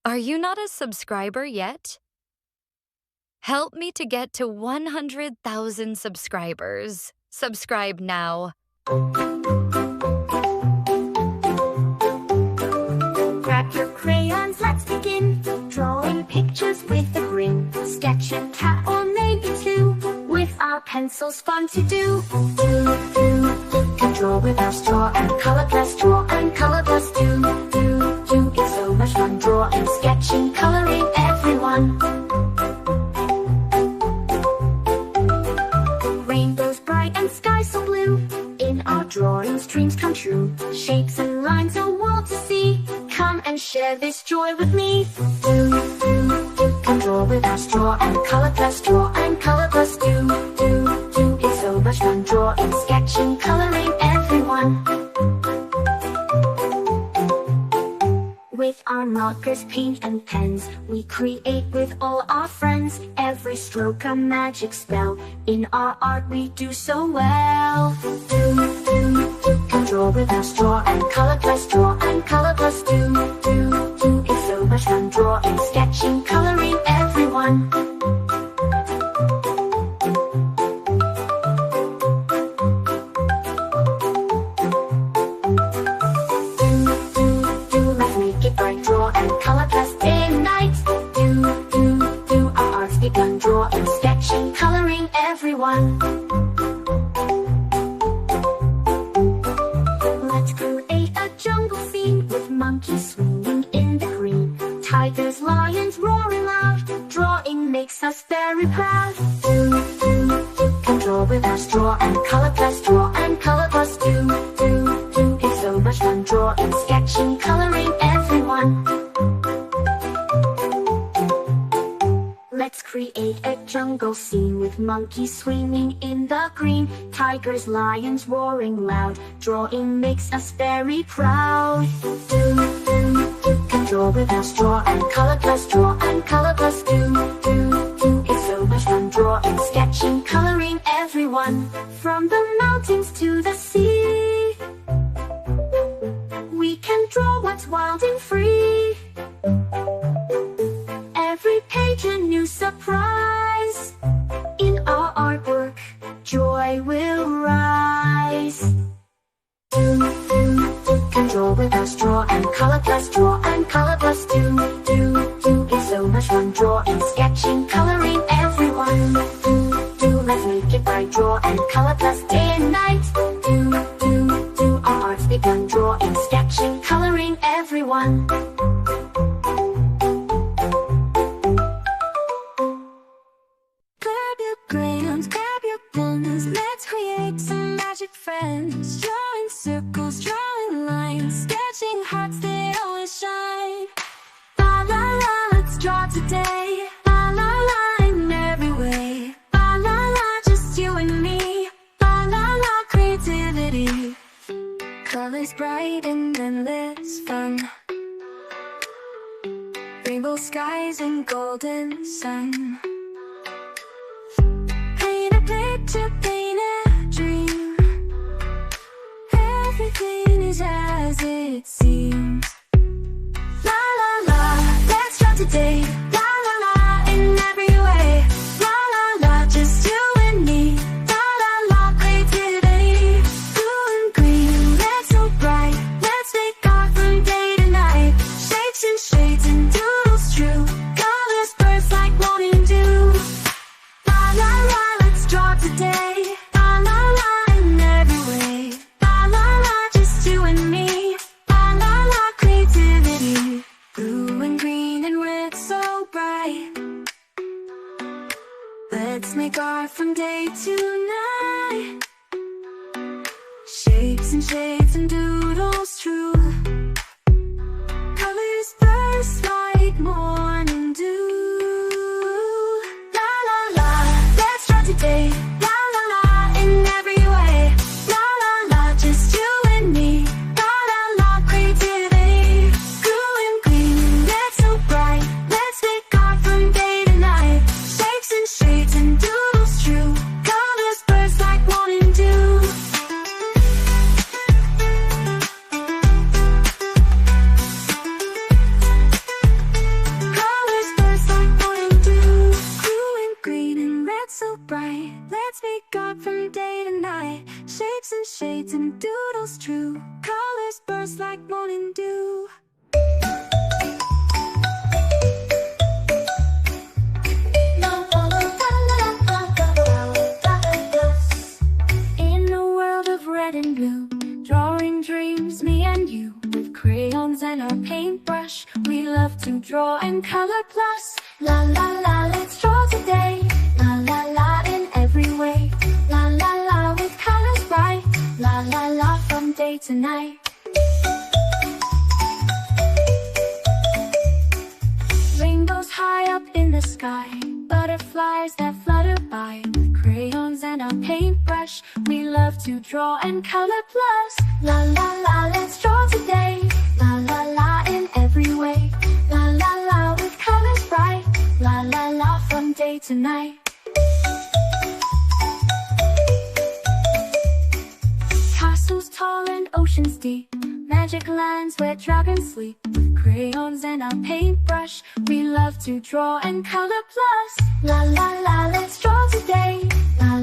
Are you not a subscriber yet? Help me to get to 100,000 subscribers. Subscribe now. Grab your crayons, let's begin. Drawing pictures with a grin. Sketch a cat or maybe two. With our pencils, fun to do. Can draw with our straw and color plus draw and color plus do. It's so much fun drawing, sketching, coloring, everyone. Rainbows bright and skies so blue. In our drawings, dreams come true. Shapes and lines, a world to see. Come and share this joy with me. Can draw with our straw and color plus draw and color plus do. It's so much fun drawing, sketching, coloring, everyone. With our markers, paint and pens, we create with all our friends. Every stroke a magic spell. In our art we do so well. Can draw with our straw and color plus draw and color plus do. It's so much fun drawing, sketching, coloring, everyone. Let's make it bright, draw and color plus day and night. Our art's begun, drawing, sketching, coloring, everyone. Let's create a jungle scene with monkeys swinging in the green. Tigers, lions roaring loud. Drawing makes us very proud. Can draw with our straw and color plus draw and color plus do. It's so much fun drawing, sketching, coloring, everyone. Let's create a jungle scene with monkeys swinging in the green. Tigers, lions roaring loud. Drawing makes us very proud. Can draw with our straw and color plus draw and color plus do. It's so much fun drawing, sketching, coloring, everyone. From the mountains to the sea, we can draw what's wild and free. Every page a new surprise. In our artwork, joy will rise. Can draw with our straw and color plus draw and color plus do. It's so much fun drawing, sketching, coloring, everyone. Let's make it bright, draw and color plus day and night. Our art's begun, drawing, sketching, coloring, everyone. Grab your crayons, grab your pens. Let's create some magic friends. Drawing circles, drawing lines, sketching hearts that always shine. La la la, let's draw today. La la la, in every way. La la la, just you and me. La la la, creativity. Colors bright and endless fun. Rainbow skies and golden sun. Paint a picture, paint a dream. Everything is as it seems. La la la, let's draw today. La la la, in every way. La la la, just you and me. La la la, creativity. Blue and green, red so bright. Let's make art from day to night. Shapes and shades and doodles true. Colors burst like morning dew. La la la, let's draw today. La la la, in every way. La la la, just you and me. La la la, creativity. Blue and green and red so bright. Let's make art from day to night. Shapes and shades and doodles true. Colors burst like morning dew. La la la, let's draw today. La la la, in every way. La la la, just you and me. La la la, creativity. Blue and green, red so bright. Let's make art from day to night. Shapes and shades and doodles true. Colors burst like morning dew. beads and doodles true. Colors burst like morning dew. In a world of red and blue, drawing dreams, me and you. With crayons and our paintbrush, we love to draw and color plus. La la la, let's draw today. La la la, in every way. La la la, with colors bright. La la la, from day to night. Rainbows high up in the sky, butterflies that flutter by. With crayons and our paintbrush, we love to draw and color plus. La la la, let's draw today. La la la, in every way. La la la, with colors bright. La la la, from day to night. Castles tall and oceans deep, magic lands where dragons sleep. With crayons and our paintbrush, we love to draw and color plus. La la la, let's draw today. La la